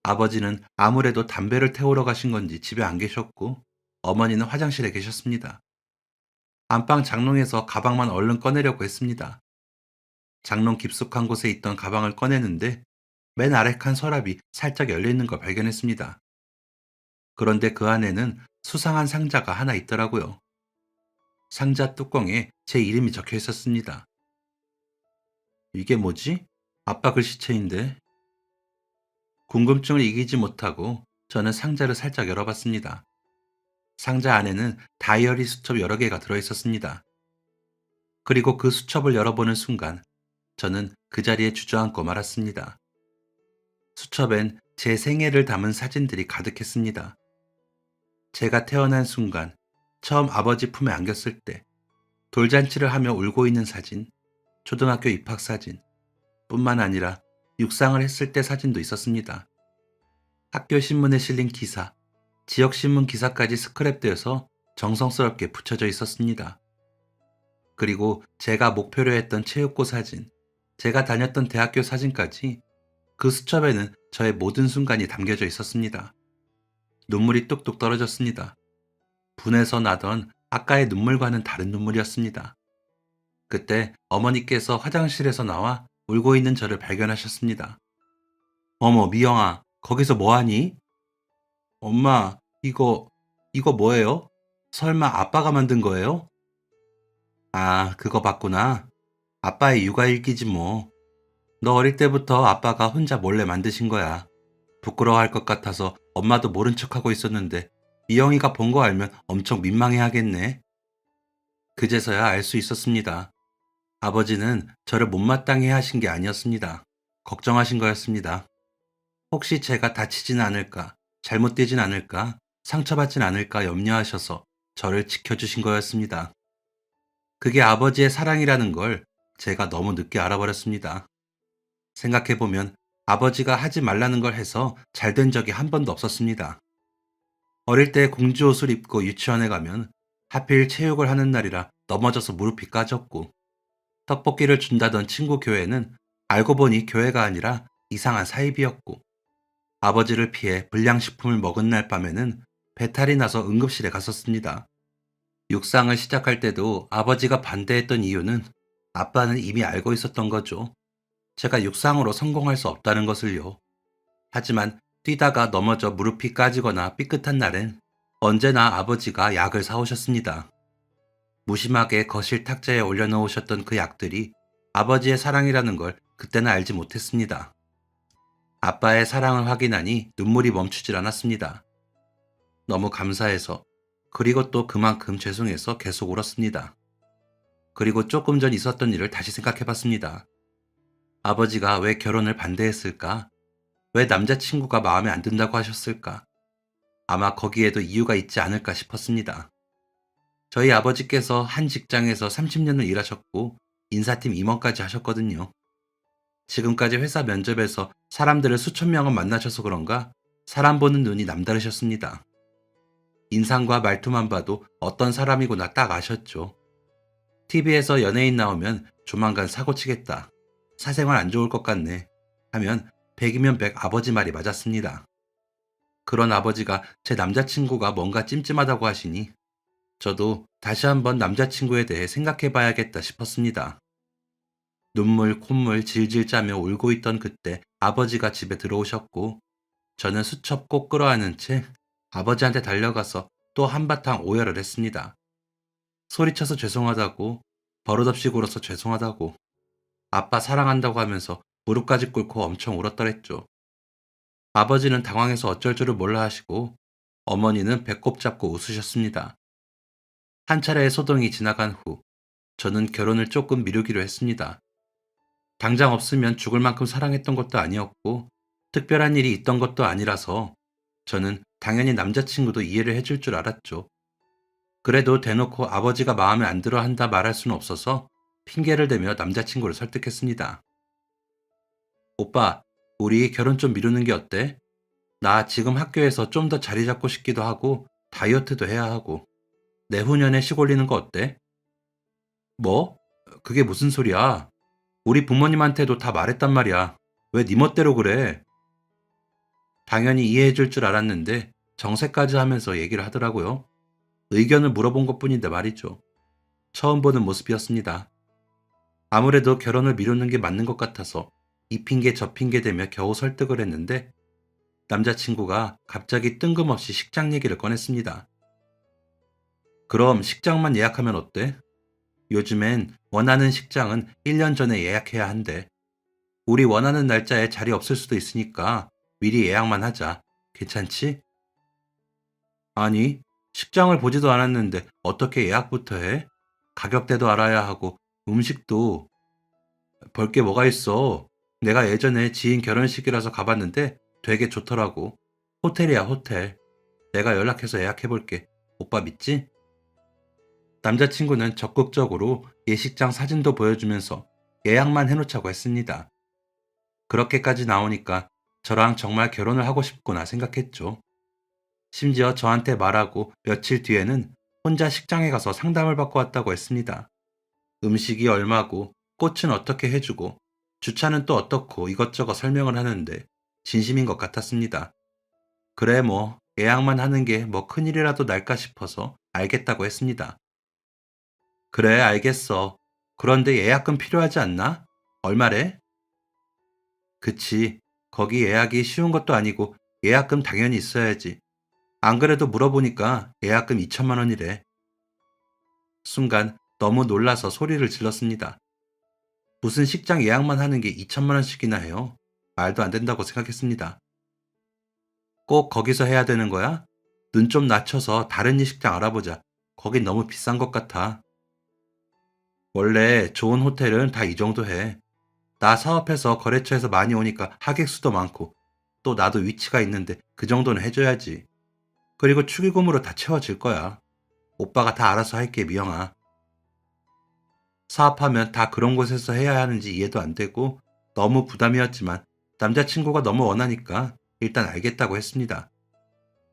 아버지는 아무래도 담배를 태우러 가신 건지 집에 안 계셨고 어머니는 화장실에 계셨습니다. 안방 장롱에서 가방만 얼른 꺼내려고 했습니다. 장롱 깊숙한 곳에 있던 가방을 꺼내는데 맨 아래 칸 서랍이 살짝 열려 있는 걸 발견했습니다. 그런데 그 안에는 수상한 상자가 하나 있더라고요. 상자 뚜껑에 제 이름이 적혀 있었습니다. 이게 뭐지? 아빠 글씨체인데. 궁금증을 이기지 못하고 저는 상자를 살짝 열어봤습니다. 상자 안에는 다이어리 수첩 여러 개가 들어있었습니다. 그리고 그 수첩을 열어보는 순간 저는 그 자리에 주저앉고 말았습니다. 수첩엔 제 생애를 담은 사진들이 가득했습니다. 제가 태어난 순간, 처음 아버지 품에 안겼을 때, 돌잔치를 하며 울고 있는 사진, 초등학교 입학 사진, 뿐만 아니라 육상을 했을 때 사진도 있었습니다. 학교 신문에 실린 기사, 지역신문 기사까지 스크랩되어서 정성스럽게 붙여져 있었습니다. 그리고 제가 목표로 했던 체육고 사진, 제가 다녔던 대학교 사진까지 그 수첩에는 저의 모든 순간이 담겨져 있었습니다. 눈물이 뚝뚝 떨어졌습니다. 분해서 나던 아까의 눈물과는 다른 눈물이었습니다. 그때 어머니께서 화장실에서 나와 울고 있는 저를 발견하셨습니다. 어머, 미영아, 거기서 뭐하니? 엄마, 이거 뭐예요? 설마 아빠가 만든 거예요? 아, 그거 봤구나. 아빠의 육아일기지 뭐. 너 어릴 때부터 아빠가 혼자 몰래 만드신 거야. 부끄러워할 것 같아서 엄마도 모른 척하고 있었는데 미영이가 본 거 알면 엄청 민망해 하겠네. 그제서야 알 수 있었습니다. 아버지는 저를 못마땅해 하신 게 아니었습니다. 걱정하신 거였습니다. 혹시 제가 다치진 않을까, 잘못되진 않을까, 상처받진 않을까 염려하셔서 저를 지켜주신 거였습니다. 그게 아버지의 사랑이라는 걸 제가 너무 늦게 알아버렸습니다. 생각해보면 아버지가 하지 말라는 걸 해서 잘된 적이 한 번도 없었습니다. 어릴 때 공주 옷을 입고 유치원에 가면 하필 체육을 하는 날이라 넘어져서 무릎이 까졌고, 떡볶이를 준다던 친구 교회는 알고 보니 교회가 아니라 이상한 사이비였고, 아버지를 피해 불량식품을 먹은 날 밤에는 배탈이 나서 응급실에 갔었습니다. 육상을 시작할 때도 아버지가 반대했던 이유는 아빠는 이미 알고 있었던 거죠. 제가 육상으로 성공할 수 없다는 것을요. 하지만 뛰다가 넘어져 무릎이 까지거나 삐끗한 날엔 언제나 아버지가 약을 사오셨습니다. 무심하게 거실 탁자에 올려놓으셨던 그 약들이 아버지의 사랑이라는 걸 그때는 알지 못했습니다. 아빠의 사랑을 확인하니 눈물이 멈추질 않았습니다. 너무 감사해서, 그리고 또 그만큼 죄송해서 계속 울었습니다. 그리고 조금 전 있었던 일을 다시 생각해봤습니다. 아버지가 왜 결혼을 반대했을까? 왜 남자친구가 마음에 안 든다고 하셨을까? 아마 거기에도 이유가 있지 않을까 싶었습니다. 저희 아버지께서 한 직장에서 30년을 일하셨고 인사팀 임원까지 하셨거든요. 지금까지 회사 면접에서 사람들을 수천 명은 만나셔서 그런가 사람 보는 눈이 남다르셨습니다. 인상과 말투만 봐도 어떤 사람이구나 딱 아셨죠. TV에서 연예인 나오면 조만간 사고 치겠다, 사생활 안 좋을 것 같네 하면 100이면 100 아버지 말이 맞았습니다. 그런 아버지가 제 남자친구가 뭔가 찜찜하다고 하시니 저도 다시 한번 남자친구에 대해 생각해 봐야겠다 싶었습니다. 눈물, 콧물 질질 짜며 울고 있던 그때 아버지가 집에 들어오셨고, 저는 수첩 꼭 끌어안은 채 아버지한테 달려가서 또 한바탕 오열을 했습니다. 소리쳐서 죄송하다고, 버릇없이 굴어서 죄송하다고, 아빠 사랑한다고 하면서 무릎까지 꿇고 엄청 울었더랬죠. 아버지는 당황해서 어쩔 줄을 몰라 하시고, 어머니는 배꼽 잡고 웃으셨습니다. 한 차례의 소동이 지나간 후, 저는 결혼을 조금 미루기로 했습니다. 당장 없으면 죽을 만큼 사랑했던 것도 아니었고, 특별한 일이 있던 것도 아니라서 저는 당연히 남자친구도 이해를 해줄 줄 알았죠. 그래도 대놓고 아버지가 마음에 안 들어 한다 말할 수는 없어서 핑계를 대며 남자친구를 설득했습니다. 오빠, 우리 결혼 좀 미루는 게 어때? 나 지금 학교에서 좀 더 자리 잡고 싶기도 하고 다이어트도 해야 하고 내후년에 시골리는 거 어때? 뭐? 그게 무슨 소리야? 우리 부모님한테도 다 말했단 말이야. 왜 네 멋대로 그래? 당연히 이해해줄 줄 알았는데 정색까지 하면서 얘기를 하더라고요. 의견을 물어본 것뿐인데 말이죠. 처음 보는 모습이었습니다. 아무래도 결혼을 미루는 게 맞는 것 같아서 이 핑계 저 핑계 대며 겨우 설득을 했는데 남자친구가 갑자기 뜬금없이 식장 얘기를 꺼냈습니다. 그럼 식장만 예약하면 어때? 요즘엔 원하는 식장은 1년 전에 예약해야 한대. 우리 원하는 날짜에 자리 없을 수도 있으니까 미리 예약만 하자. 괜찮지? 아니, 식장을 보지도 않았는데 어떻게 예약부터 해? 가격대도 알아야 하고 음식도 볼 게 뭐가 있어. 내가 예전에 지인 결혼식이라서 가봤는데 되게 좋더라고. 호텔이야, 호텔. 내가 연락해서 예약해볼게. 오빠 믿지? 남자친구는 적극적으로 예식장 사진도 보여주면서 예약만 해놓자고 했습니다. 그렇게까지 나오니까 저랑 정말 결혼을 하고 싶구나 생각했죠. 심지어 저한테 말하고 며칠 뒤에는 혼자 식장에 가서 상담을 받고 왔다고 했습니다. 음식이 얼마고, 꽃은 어떻게 해주고, 주차는 또 어떻고 이것저것 설명을 하는데 진심인 것 같았습니다. 그래 뭐 예약만 하는 게 뭐 큰일이라도 날까 싶어서 알겠다고 했습니다. 그래 알겠어. 그런데 예약금 필요하지 않나? 얼마래? 그치. 거기 예약이 쉬운 것도 아니고 예약금 당연히 있어야지. 안 그래도 물어보니까 예약금 2천만 원이래. 순간 너무 놀라서 소리를 질렀습니다. 무슨 식장 예약만 하는 게 2천만 원씩이나 해요. 말도 안 된다고 생각했습니다. 꼭 거기서 해야 되는 거야? 눈 좀 낮춰서 다른 식장 알아보자. 거긴 너무 비싼 것 같아. 원래 좋은 호텔은 다 이 정도 해. 나 사업해서 거래처에서 많이 오니까 하객 수도 많고 또 나도 위치가 있는데 그 정도는 해줘야지. 그리고 축의금으로 다 채워질 거야. 오빠가 다 알아서 할게, 미영아. 사업하면 다 그런 곳에서 해야 하는지 이해도 안 되고 너무 부담이었지만 남자친구가 너무 원하니까 일단 알겠다고 했습니다.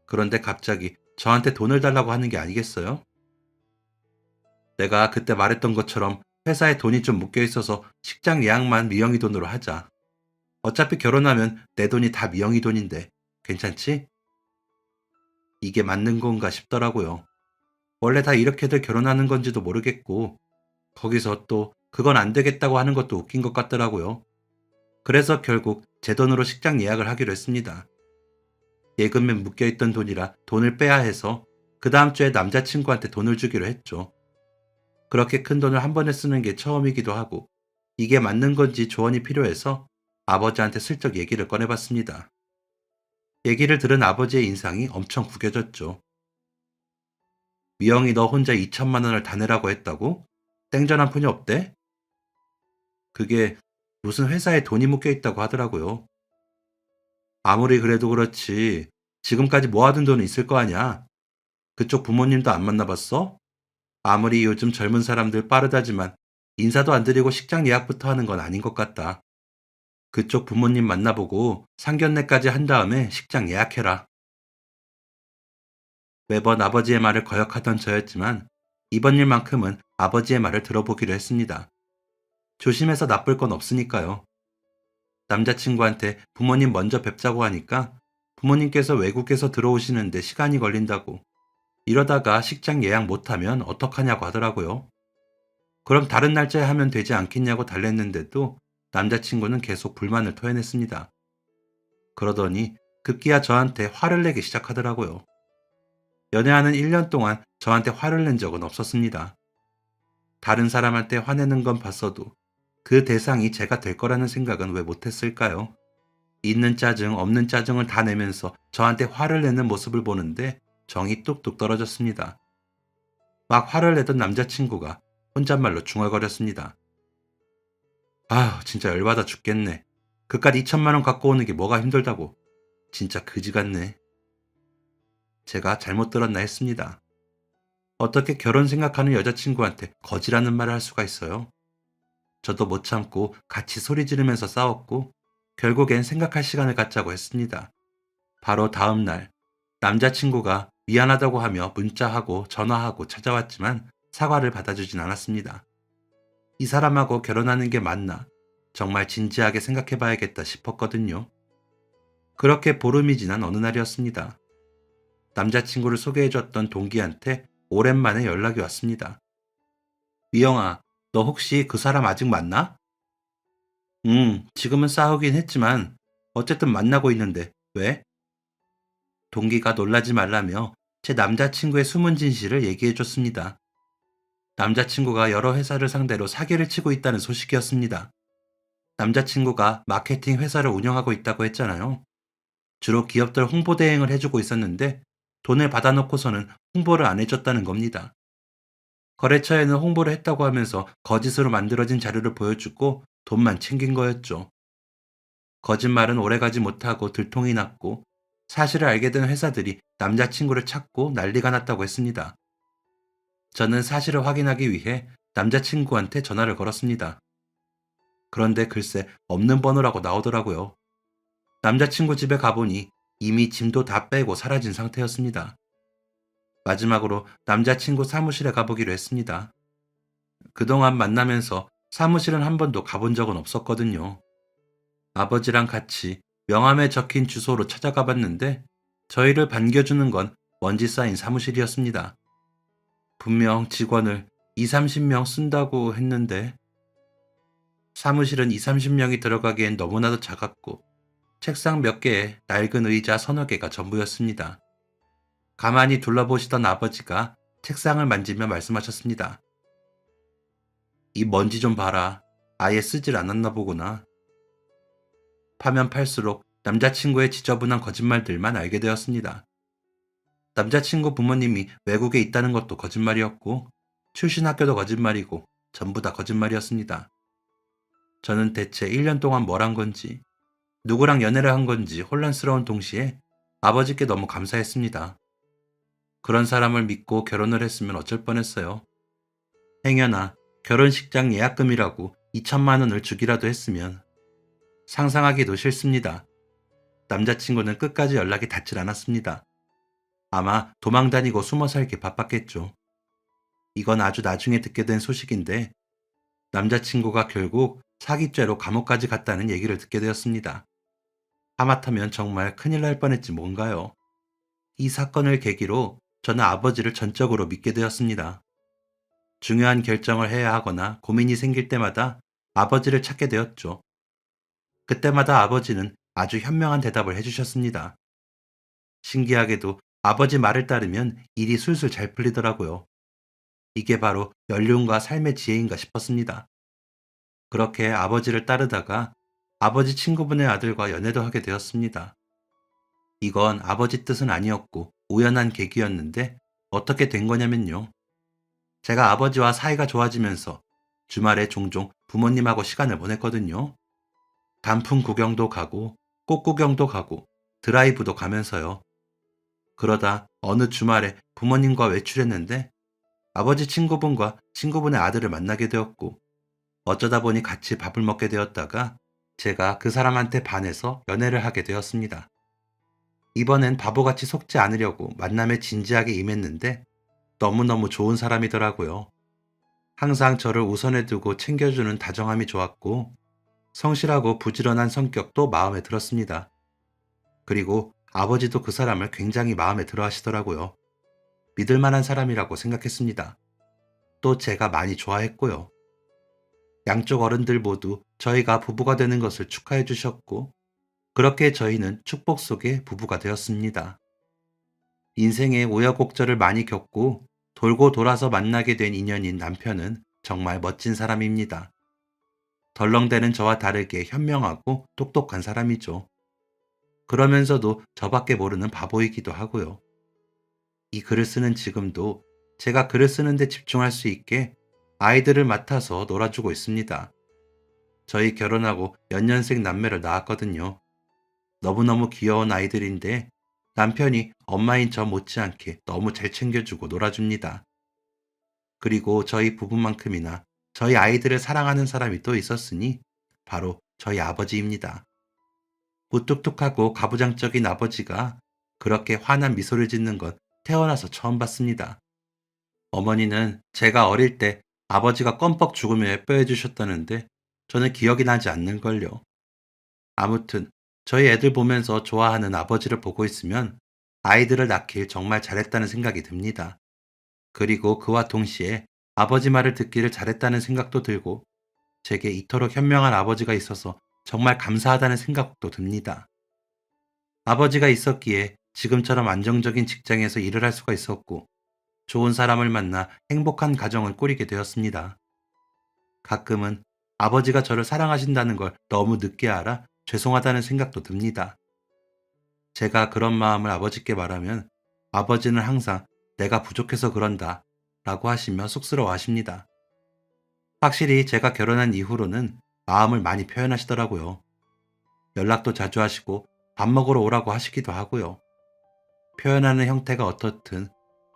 그런데 갑자기 저한테 돈을 달라고 하는 게 아니겠어요? 내가 그때 말했던 것처럼 회사에 돈이 좀 묶여 있어서 식장 예약만 미영이 돈으로 하자. 어차피 결혼하면 내 돈이 다 미영이 돈인데 괜찮지? 이게 맞는 건가 싶더라고요. 원래 다 이렇게들 결혼하는 건지도 모르겠고 거기서 또 그건 안 되겠다고 하는 것도 웃긴 것 같더라고요. 그래서 결국 제 돈으로 식장 예약을 하기로 했습니다. 예금에 묶여있던 돈이라 돈을 빼야 해서 그 다음 주에 남자친구한테 돈을 주기로 했죠. 그렇게 큰 돈을 한 번에 쓰는 게 처음이기도 하고 이게 맞는 건지 조언이 필요해서 아버지한테 슬쩍 얘기를 꺼내봤습니다. 얘기를 들은 아버지의 인상이 엄청 구겨졌죠. 미영이 너 혼자 2천만 원을 다 내라고 했다고? 땡전 한 푼이 없대? 그게 무슨 회사에 돈이 묶여 있다고 하더라고요. 아무리 그래도 그렇지. 지금까지 모아둔 돈은 있을 거 아냐? 그쪽 부모님도 안 만나봤어? 아무리 요즘 젊은 사람들 빠르다지만 인사도 안 드리고 식장 예약부터 하는 건 아닌 것 같다. 그쪽 부모님 만나보고 상견례까지 한 다음에 식장 예약해라. 매번 아버지의 말을 거역하던 저였지만 이번 일만큼은 아버지의 말을 들어보기로 했습니다. 조심해서 나쁠 건 없으니까요. 남자친구한테 부모님 먼저 뵙자고 하니까 부모님께서 외국에서 들어오시는데 시간이 걸린다고 이러다가 식장 예약 못하면 어떡하냐고 하더라고요. 그럼 다른 날짜에 하면 되지 않겠냐고 달랬는데도 남자친구는 계속 불만을 토해냈습니다. 그러더니 급기야 저한테 화를 내기 시작하더라고요. 연애하는 1년 동안 저한테 화를 낸 적은 없었습니다. 다른 사람한테 화내는 건 봤어도 그 대상이 제가 될 거라는 생각은 왜 못했을까요? 있는 짜증, 없는 짜증을 다 내면서 저한테 화를 내는 모습을 보는데 정이 뚝뚝 떨어졌습니다. 막 화를 내던 남자친구가 혼잣말로 중얼거렸습니다. 아휴, 진짜 열받아 죽겠네. 그깟 2천만 원 갖고 오는 게 뭐가 힘들다고. 진짜 그지 같네. 제가 잘못 들었나 했습니다. 어떻게 결혼 생각하는 여자친구한테 거지라는 말을 할 수가 있어요? 저도 못 참고 같이 소리 지르면서 싸웠고 결국엔 생각할 시간을 갖자고 했습니다. 바로 다음 날 남자친구가 미안하다고 하며 문자하고 전화하고 찾아왔지만 사과를 받아주진 않았습니다. 이 사람하고 결혼하는 게 맞나? 정말 진지하게 생각해 봐야겠다 싶었거든요. 그렇게 보름이 지난 어느 날이었습니다. 남자친구를 소개해줬던 동기한테 오랜만에 연락이 왔습니다. 미영아, 너 혹시 그 사람 아직 만나? 지금은 싸우긴 했지만 어쨌든 만나고 있는데 왜? 동기가 놀라지 말라며 제 남자친구의 숨은 진실을 얘기해줬습니다. 남자친구가 여러 회사를 상대로 사기를 치고 있다는 소식이었습니다. 남자친구가 마케팅 회사를 운영하고 있다고 했잖아요. 주로 기업들 홍보 대행을 해주고 있었는데 돈을 받아놓고서는 홍보를 안 해줬다는 겁니다. 거래처에는 홍보를 했다고 하면서 거짓으로 만들어진 자료를 보여주고 돈만 챙긴 거였죠. 거짓말은 오래가지 못하고 들통이 났고 사실을 알게 된 회사들이 남자친구를 찾고 난리가 났다고 했습니다. 저는 사실을 확인하기 위해 남자친구한테 전화를 걸었습니다. 그런데 글쎄 없는 번호라고 나오더라고요. 남자친구 집에 가보니 이미 짐도 다 빼고 사라진 상태였습니다. 마지막으로 남자친구 사무실에 가보기로 했습니다. 그동안 만나면서 사무실은 한 번도 가본 적은 없었거든요. 아버지랑 같이 명함에 적힌 주소로 찾아가 봤는데 저희를 반겨주는 건 먼지 쌓인 사무실이었습니다. 분명 직원을 2, 30명 쓴다고 했는데 사무실은 2, 30명이 들어가기엔 너무나도 작았고 책상 몇 개에 낡은 의자 서너 개가 전부였습니다. 가만히 둘러보시던 아버지가 책상을 만지며 말씀하셨습니다. 이 먼지 좀 봐라. 아예 쓰질 않았나 보구나. 파면 팔수록 남자친구의 지저분한 거짓말들만 알게 되었습니다. 남자친구 부모님이 외국에 있다는 것도 거짓말이었고 출신 학교도 거짓말이고 전부 다 거짓말이었습니다. 저는 대체 1년 동안 뭘 한 건지 누구랑 연애를 한 건지 혼란스러운 동시에 아버지께 너무 감사했습니다. 그런 사람을 믿고 결혼을 했으면 어쩔 뻔했어요. 행여나 결혼식장 예약금이라고 2천만 원을 주기라도 했으면 상상하기도 싫습니다. 남자친구는 끝까지 연락이 닿질 않았습니다. 아마 도망 다니고 숨어 살기 바빴겠죠. 이건 아주 나중에 듣게 된 소식인데 남자친구가 결국 사기죄로 감옥까지 갔다는 얘기를 듣게 되었습니다. 하마터면 정말 큰일 날 뻔했지 뭔가요. 이 사건을 계기로 저는 아버지를 전적으로 믿게 되었습니다. 중요한 결정을 해야 하거나 고민이 생길 때마다 아버지를 찾게 되었죠. 그때마다 아버지는 아주 현명한 대답을 해주셨습니다. 신기하게도 아버지 말을 따르면 일이 술술 잘 풀리더라고요. 이게 바로 연륜과 삶의 지혜인가 싶었습니다. 그렇게 아버지를 따르다가 아버지 친구분의 아들과 연애도 하게 되었습니다. 이건 아버지 뜻은 아니었고 우연한 계기였는데 어떻게 된 거냐면요. 제가 아버지와 사이가 좋아지면서 주말에 종종 부모님하고 시간을 보냈거든요. 단풍 구경도 가고 꽃 구경도 가고 드라이브도 가면서요. 그러다 어느 주말에 부모님과 외출했는데 아버지 친구분과 친구분의 아들을 만나게 되었고 어쩌다 보니 같이 밥을 먹게 되었다가 제가 그 사람한테 반해서 연애를 하게 되었습니다. 이번엔 바보같이 속지 않으려고 만남에 진지하게 임했는데 너무너무 좋은 사람이더라고요. 항상 저를 우선에 두고 챙겨주는 다정함이 좋았고 성실하고 부지런한 성격도 마음에 들었습니다. 그리고 아버지도 그 사람을 굉장히 마음에 들어 하시더라고요. 믿을 만한 사람이라고 생각했습니다. 또 제가 많이 좋아했고요. 양쪽 어른들 모두 저희가 부부가 되는 것을 축하해 주셨고 그렇게 저희는 축복 속에 부부가 되었습니다. 인생의 우여곡절을 많이 겪고 돌고 돌아서 만나게 된 인연인 남편은 정말 멋진 사람입니다. 덜렁대는 저와 다르게 현명하고 똑똑한 사람이죠. 그러면서도 저밖에 모르는 바보이기도 하고요. 이 글을 쓰는 지금도 제가 글을 쓰는데 집중할 수 있게 아이들을 맡아서 놀아주고 있습니다. 저희 결혼하고 연년생 남매를 낳았거든요. 너무너무 귀여운 아이들인데 남편이 엄마인 저 못지않게 너무 잘 챙겨주고 놀아줍니다. 그리고 저희 부부만큼이나 저희 아이들을 사랑하는 사람이 또 있었으니 바로 저희 아버지입니다. 무뚝뚝하고 가부장적인 아버지가 그렇게 환한 미소를 짓는 건 태어나서 처음 봤습니다. 어머니는 제가 어릴 때 아버지가 껌뻑 죽으며 예뻐해 주셨다는데 저는 기억이 나지 않는걸요. 아무튼 저희 애들 보면서 좋아하는 아버지를 보고 있으면 아이들을 낳길 정말 잘했다는 생각이 듭니다. 그리고 그와 동시에 아버지 말을 듣기를 잘했다는 생각도 들고 제게 이토록 현명한 아버지가 있어서 정말 감사하다는 생각도 듭니다. 아버지가 있었기에 지금처럼 안정적인 직장에서 일을 할 수가 있었고 좋은 사람을 만나 행복한 가정을 꾸리게 되었습니다. 가끔은 아버지가 저를 사랑하신다는 걸 너무 늦게 알아 죄송하다는 생각도 듭니다. 제가 그런 마음을 아버지께 말하면 아버지는 항상 내가 부족해서 그런다 라고 하시며 쑥스러워 하십니다. 확실히 제가 결혼한 이후로는 마음을 많이 표현하시더라고요. 연락도 자주 하시고 밥 먹으러 오라고 하시기도 하고요. 표현하는 형태가 어떻든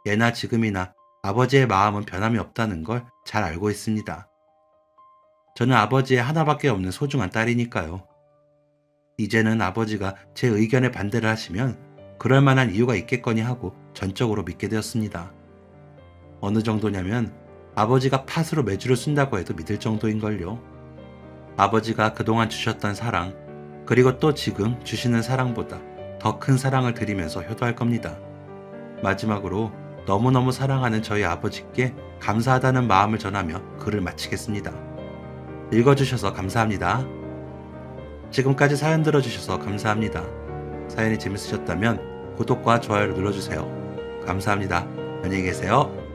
예나 지금이나 아버지의 마음은 변함이 없다는 걸 잘 알고 있습니다. 저는 아버지의 하나밖에 없는 소중한 딸이니까요. 이제는 아버지가 제 의견에 반대를 하시면 그럴 만한 이유가 있겠거니 하고 전적으로 믿게 되었습니다. 어느 정도냐면 아버지가 팥으로 매주를 쓴다고 해도 믿을 정도인걸요. 아버지가 그동안 주셨던 사랑, 그리고 또 지금 주시는 사랑보다 더 큰 사랑을 드리면서 효도할 겁니다. 마지막으로 너무너무 사랑하는 저희 아버지께 감사하다는 마음을 전하며 글을 마치겠습니다. 읽어주셔서 감사합니다. 지금까지 사연 들어주셔서 감사합니다. 사연이 재밌으셨다면 구독과 좋아요를 눌러주세요. 감사합니다. 안녕히 계세요.